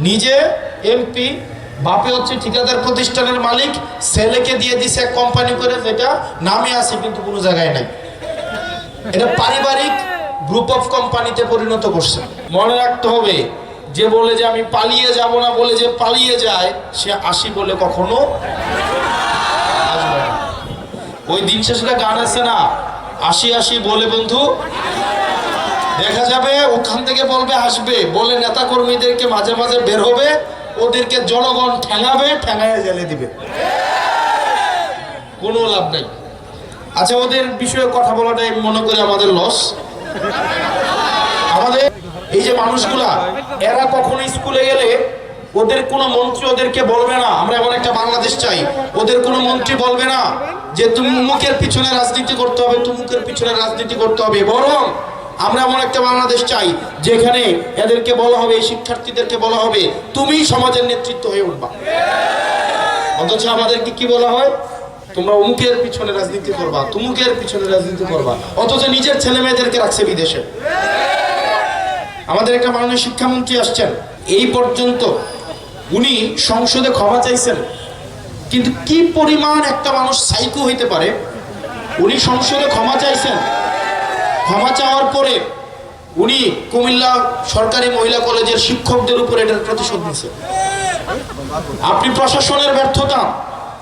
নিজে এমপি, বাপে হচ্ছে ঠিকাদার প্রতিষ্ঠানের মালিক, ছেলেকে দিয়ে দিছে এক কোম্পানি করে, যেটা নামে আছে কিন্তু কোনো জায়গায় নাই। এটা পারিবারিক গ্রুপ অফ কোম্পানিতে পরিণত করছে। মনে রাখতে হবে, যে বলে যে আমি পালিয়ে যাব না বলে যে পালিয়ে যায়, সে আসি বলে কখনো আসবে না। ওই দিন শেষে গান আছে না, আসি আসি বলে বন্ধু দেখা যাবে, ওখান থেকে বলবে আসবে বলে নেতা কর্মীদেরকে মাঝে মাঝে বের হবে, ওদেরকে জনগণ ঠেঙাবে, ঠেঙায় জেলে দিবে, কোনো লাভ নাই। আচ্ছা, ওদের বিষয়ে কথা বলাটাই মনে করি আমাদের লস। আমাদের এই যে মানুষগুলা, এরা কখনো স্কুলে গেলে ওদের কোনো মন্ত্রী ওদেরকে বলবে না, আমরা এমন একটা বাংলাদেশ চাই, ওদের কোনো মন্ত্রী বলবে না যে তুমি মুখের পিছনে রাজনীতি করতে হবে, তুমুকের পিছনে রাজনীতি করতে হবে। বরং আমরা এমন একটা বাংলাদেশ চাই যেখানে এদেরকে বলা হবে, এই শিক্ষার্থীদেরকে বলা হবে তুমি সমাজের নেতৃত্ব হয়ে উঠবা। অথচ আমাদেরকে কি বলা হয়, তোমরা অমুকের পিছনে রাজনীতি করবা, তুমুকের পিছনে রাজনীতি করবা। অথচ নিজের ছেলে মেয়েদেরকে রাখছে বিদেশে। আমাদের একটা মাননীয় শিক্ষামন্ত্রী আসছেন, এই পর্যন্ত উনি সংসদে ক্ষমা চাইছেন, কিন্তু কি পরিমাণ একটা মানুষ সাইকো হইতে পারে, উনি সংসদে ক্ষমা চাইছেন, ক্ষমা চাওয়ার পরে উনি কুমিল্লা সরকারি মহিলা কলেজের শিক্ষকদের উপর এটার প্রতিশোধ নিছে। আপনি প্রশাসনের ব্যর্থতা,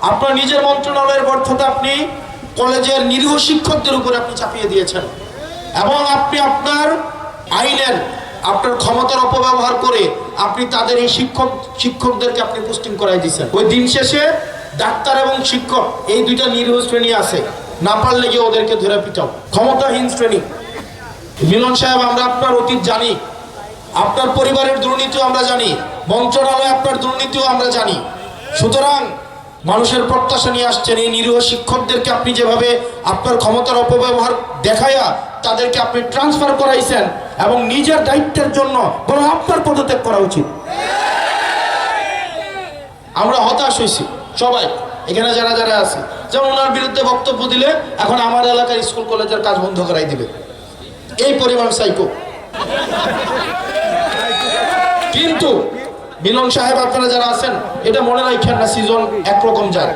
আপনার নিজের মন্ত্রণালয়ের ব্যর্থতা আপনি কলেজের নিরীহ শিক্ষকদের উপরে আপনি চাপিয়ে দিয়েছেন, এবং আপনি আপনার আইনের আপনার ক্ষমতার অপব্যবহার করে আপনি তাদের এই শিক্ষকদেরকে আপনি পোস্টিং করাই দিয়েছেন। ওই দিন শেষে ডাক্তার এবং শিক্ষক এই দুইটা নিরীহ শ্রেণী আছে, না পারলে গিয়ে ওদেরকে ধরে পিটাও, ক্ষমতাহীন শ্রেণী। মিলন সাহেব, আমরা আপনার অতীত জানি, আপনার পরিবারের দুর্নীতিও আমরা জানি, মন্ত্রণালয়ে আপনার দুর্নীতিও আমরা জানি। সুতরাং মানুষের প্রত্যাশা নিয়ে আসছেন, এই নিরীহ শিক্ষকদেরকে আপনি যেভাবে আপনার ক্ষমতার অপব্যবহার দেখাইয়া তাদেরকে আপনি ট্রান্সফার করাইছেন, এবং নিজের দায়িত্বের জন্য বরং আপনার পদত্যাগ করা উচিত। আমরা হতাশ হয়েছি সবাই, এখানে যারা যারা আছে, যেমন ওনার বিরুদ্ধে বক্তব্য দিলে এখন আমার এলাকার স্কুল কলেজের কাজ বন্ধ করাই দিবে, এই পরিমাণ সাইকো। কিন্তু মিলন সাহেব, আপনারা যারা আছেন এটা মনে রাখেন না, সিজন একরকম যায়,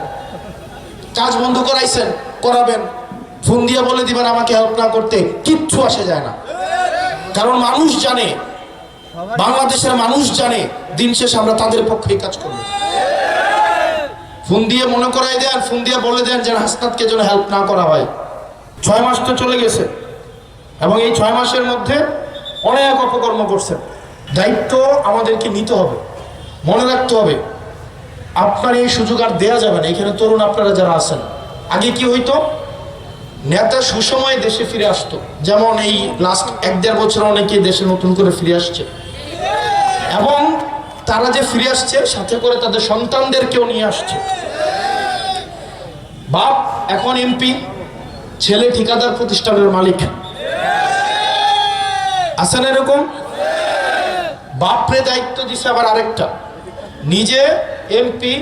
কাজ বন্ধ করাইছেন, করাবেন, ফোন দিয়ে বলে দিবেন আমাকে হেল্প না করতে, কিচ্ছু আসে যায় না। কারণ মানুষ জানে, বাংলাদেশের মানুষ জানে দিন শেষ আমরা তাদের পক্ষেই কাজ করব। ফোন দিয়ে মনে করাই দেন, ফোন দিয়ে বলে দেন যে হাসনাতকে যেন হেল্প না করা হয়। 6 মাস তো চলে গেছে, এবং এই 6 মাসের মধ্যে অনেক অপকর্ম করছেন। দায়িত্ব আমাদেরকে নিতে হবে, মনে রাখতে হবে আপনার এই সুযোগ আর দেয়া যাবে না। এখানে তরুণ আপনারা যারা আছেন, আগে কি হইতো, নেতা সুসময়ে দেশে ফিরে আসতো, যেমন এই লাস্ট 1-1.5 বছর অনেকে দেশে নতুন করে ফিরে আসছে, এবং তারা যে ফিরে আসছে সাথে করে তাদের সন্তানদেরকেও নিয়ে আসছে। বাপ এখন এমপি, ছেলে ঠিকাদার প্রতিষ্ঠানের মালিক, আছেন এরকম? বাপরে দায়িত্ব দিছে আবার আরেকটা, নিজে এমপি,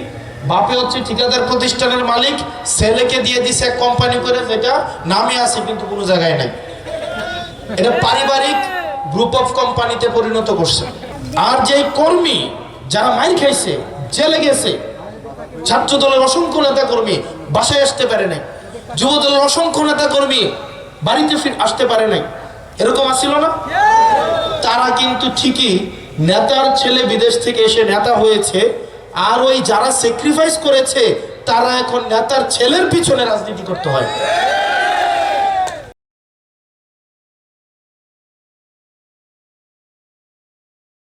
বাপে হচ্ছে ঠিকাদার প্রতিষ্ঠানের মালিক, ছেলেকে দিয়ে দিছে এক কোম্পানি করে, যেটা নামে আছে কিন্তু কোনো জায়গায় নাই। এটা পারিবারিক গ্রুপ অফ কোম্পানিতে পরিণত করছে। আর যেই কর্মী যারা মাইর খাইছে, জেলে গেছে, ছাত্র দলের অসংখ্য নেতা কর্মী বাসায় আসতে পারে নাই, যুব দলের অসংখ্য নেতা কর্মী বাড়িতে আসতে পারে নাই, এরকম আসছিল না? তারা কিন্তু ঠিকই নেতার ছেলে বিদেশ থেকে এসে নেতা হয়েছে, আর ওই যারা স্যাক্রিফাইস করেছে তারা এখন নেতার ছেলের পিছনে রাজনীতি করতে হয়।